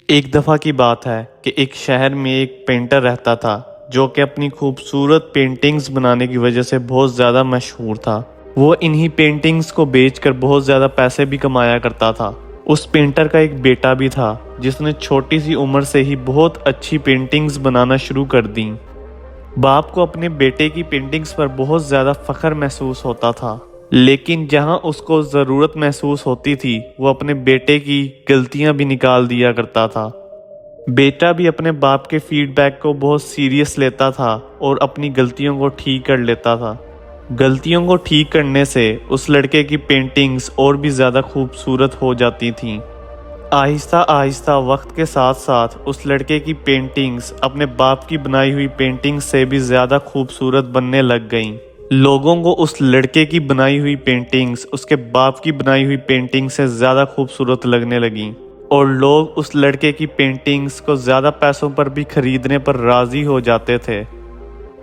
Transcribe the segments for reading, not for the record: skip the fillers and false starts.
ایک دفعہ کی بات ہے کہ ایک شہر میں ایک پینٹر رہتا تھا جو کہ اپنی خوبصورت پینٹنگز بنانے کی وجہ سے بہت زیادہ مشہور تھا۔ وہ انہی پینٹنگز کو بیچ کر بہت زیادہ پیسے بھی کمایا کرتا تھا۔ اس پینٹر کا ایک بیٹا بھی تھا جس نے چھوٹی سی عمر سے ہی بہت اچھی پینٹنگز بنانا شروع کر دیں۔ باپ کو اپنے بیٹے کی پینٹنگز پر بہت زیادہ فخر محسوس ہوتا تھا، لیکن جہاں اس کو ضرورت محسوس ہوتی تھی وہ اپنے بیٹے کی غلطیاں بھی نکال دیا کرتا تھا۔ بیٹا بھی اپنے باپ کے فیڈ بیک کو بہت سیریس لیتا تھا اور اپنی غلطیوں کو ٹھیک کر لیتا تھا۔ غلطیوں کو ٹھیک کرنے سے اس لڑکے کی پینٹنگز اور بھی زیادہ خوبصورت ہو جاتی تھیں۔ آہستہ آہستہ وقت کے ساتھ ساتھ اس لڑکے کی پینٹنگز اپنے باپ کی بنائی ہوئی پینٹنگز سے بھی زیادہ خوبصورت بننے لگ گئیں۔ لوگوں کو اس لڑکے کی بنائی ہوئی پینٹنگز اس کے باپ کی بنائی ہوئی پینٹنگ سے زیادہ خوبصورت لگنے لگیں، اور لوگ اس لڑکے کی پینٹنگز کو زیادہ پیسوں پر بھی خریدنے پر راضی ہو جاتے تھے۔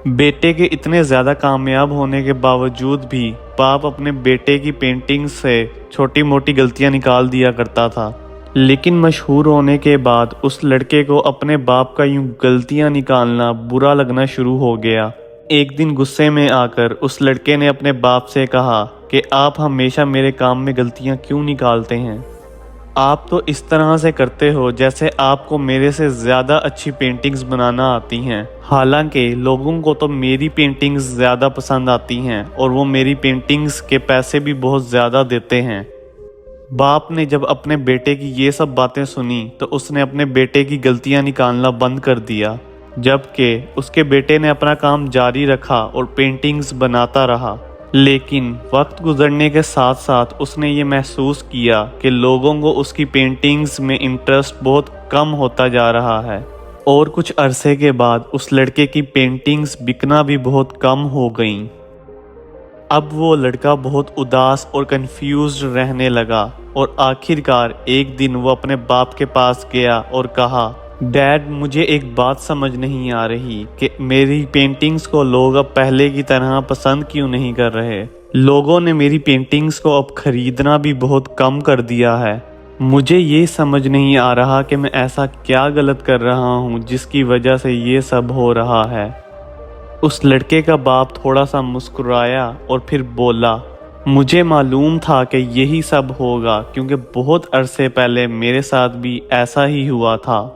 بیٹے کے اتنے زیادہ کامیاب ہونے کے باوجود بھی باپ اپنے بیٹے کی پینٹنگز سے چھوٹی موٹی غلطیاں نکال دیا کرتا تھا، لیکن مشہور ہونے کے بعد اس لڑکے کو اپنے باپ کا یوں غلطیاں نکالنا برا لگنا شروع ہو گیا۔ ایک دن غصے میں آ کر اس لڑکے نے اپنے باپ سے کہا کہ آپ ہمیشہ میرے کام میں غلطیاں کیوں نکالتے ہیں؟ آپ تو اس طرح سے کرتے ہو جیسے آپ کو میرے سے زیادہ اچھی پینٹنگز بنانا آتی ہیں، حالانکہ لوگوں کو تو میری پینٹنگز زیادہ پسند آتی ہیں اور وہ میری پینٹنگز کے پیسے بھی بہت زیادہ دیتے ہیں۔ باپ نے جب اپنے بیٹے کی یہ سب باتیں سنی تو اس نے اپنے بیٹے کی غلطیاں نکالنا بند کر دیا، جبکہ اس کے بیٹے نے اپنا کام جاری رکھا اور پینٹنگز بناتا رہا۔ لیکن وقت گزرنے کے ساتھ ساتھ اس نے یہ محسوس کیا کہ لوگوں کو اس کی پینٹنگز میں انٹرسٹ بہت کم ہوتا جا رہا ہے، اور کچھ عرصے کے بعد اس لڑکے کی پینٹنگز بکنا بھی بہت کم ہو گئیں۔ اب وہ لڑکا بہت اداس اور کنفیوزڈ رہنے لگا، اور آخرکار ایک دن وہ اپنے باپ کے پاس گیا اور کہا، ڈیڈ مجھے ایک بات سمجھ نہیں آ رہی کہ میری پینٹنگز کو لوگ اب پہلے کی طرح پسند کیوں نہیں کر رہے۔ لوگوں نے میری پینٹنگز کو اب خریدنا بھی بہت کم کر دیا ہے۔ مجھے یہ سمجھ نہیں آ رہا کہ میں ایسا کیا غلط کر رہا ہوں جس کی وجہ سے یہ سب ہو رہا ہے۔ اس لڑکے کا باپ تھوڑا سا مسکرایا اور پھر بولا، مجھے معلوم تھا کہ یہی سب ہوگا کیونکہ بہت عرصے پہلے میرے ساتھ بھی ایسا ہی ہوا تھا۔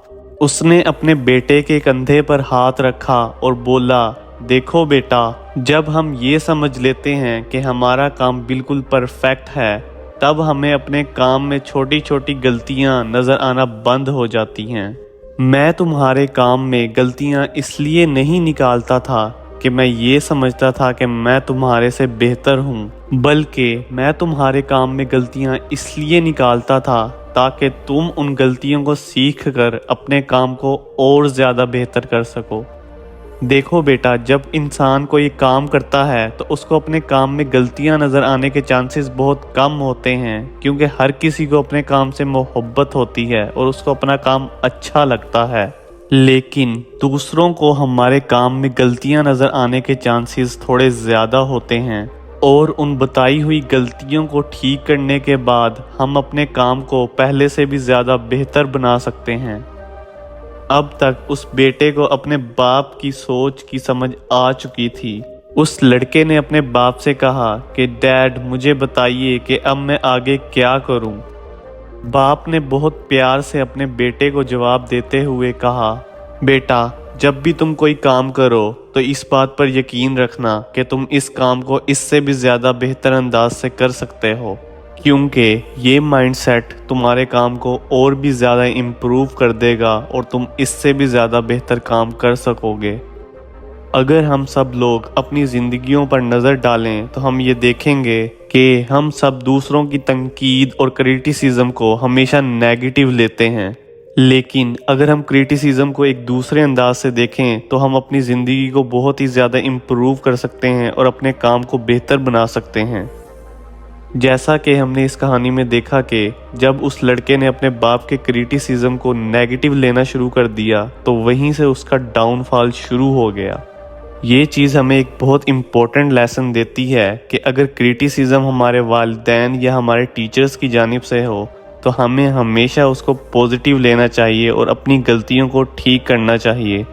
اس نے اپنے بیٹے کے کندھے پر ہاتھ رکھا اور بولا، دیکھو بیٹا، جب ہم یہ سمجھ لیتے ہیں کہ ہمارا کام بالکل پرفیکٹ ہے، تب ہمیں اپنے کام میں چھوٹی چھوٹی غلطیاں نظر آنا بند ہو جاتی ہیں۔ میں تمہارے کام میں غلطیاں اس لیے نہیں نکالتا تھا کہ میں یہ سمجھتا تھا کہ میں تمہارے سے بہتر ہوں، بلکہ میں تمہارے کام میں غلطیاں اس لیے نکالتا تھا تاکہ تم ان غلطیوں کو سیکھ کر اپنے کام کو اور زیادہ بہتر کر سکو۔ دیکھو بیٹا، جب انسان کوئی کام کرتا ہے تو اس کو اپنے کام میں غلطیاں نظر آنے کے چانسز بہت کم ہوتے ہیں، کیونکہ ہر کسی کو اپنے کام سے محبت ہوتی ہے اور اس کو اپنا کام اچھا لگتا ہے۔ لیکن دوسروں کو ہمارے کام میں غلطیاں نظر آنے کے چانسز تھوڑے زیادہ ہوتے ہیں، اور ان بتائی ہوئی غلطیوں کو ٹھیک کرنے کے بعد ہم اپنے کام کو پہلے سے بھی زیادہ بہتر بنا سکتے ہیں۔ اب تک اس بیٹے کو اپنے باپ کی سوچ کی سمجھ آ چکی تھی۔ اس لڑکے نے اپنے باپ سے کہا کہ ڈیڈ مجھے بتائیے کہ اب میں آگے کیا کروں۔ باپ نے بہت پیار سے اپنے بیٹے کو جواب دیتے ہوئے کہا، بیٹا جب بھی تم کوئی کام کرو تو اس بات پر یقین رکھنا کہ تم اس کام کو اس سے بھی زیادہ بہتر انداز سے کر سکتے ہو، کیونکہ یہ مائنڈ سیٹ تمہارے کام کو اور بھی زیادہ امپروو کر دے گا اور تم اس سے بھی زیادہ بہتر کام کر سکو گے۔ اگر ہم سب لوگ اپنی زندگیوں پر نظر ڈالیں تو ہم یہ دیکھیں گے کہ ہم سب دوسروں کی تنقید اور کریٹیسزم کو ہمیشہ نیگیٹو لیتے ہیں، لیکن اگر ہم کریٹیسزم کو ایک دوسرے انداز سے دیکھیں تو ہم اپنی زندگی کو بہت ہی زیادہ امپروو کر سکتے ہیں اور اپنے کام کو بہتر بنا سکتے ہیں۔ جیسا کہ ہم نے اس کہانی میں دیکھا کہ جب اس لڑکے نے اپنے باپ کے کریٹیسزم کو نیگیٹو لینا شروع کر دیا تو وہیں سے اس کا ڈاؤن فال شروع ہو گیا۔ یہ چیز ہمیں ایک بہت امپورٹنٹ لیسن دیتی ہے کہ اگر کریٹیسزم ہمارے والدین یا ہمارے ٹیچرز کی جانب سے ہو تو ہمیں ہمیشہ اس کو پازیٹیو لینا چاہیے اور اپنی غلطیوں کو ٹھیک کرنا چاہیے.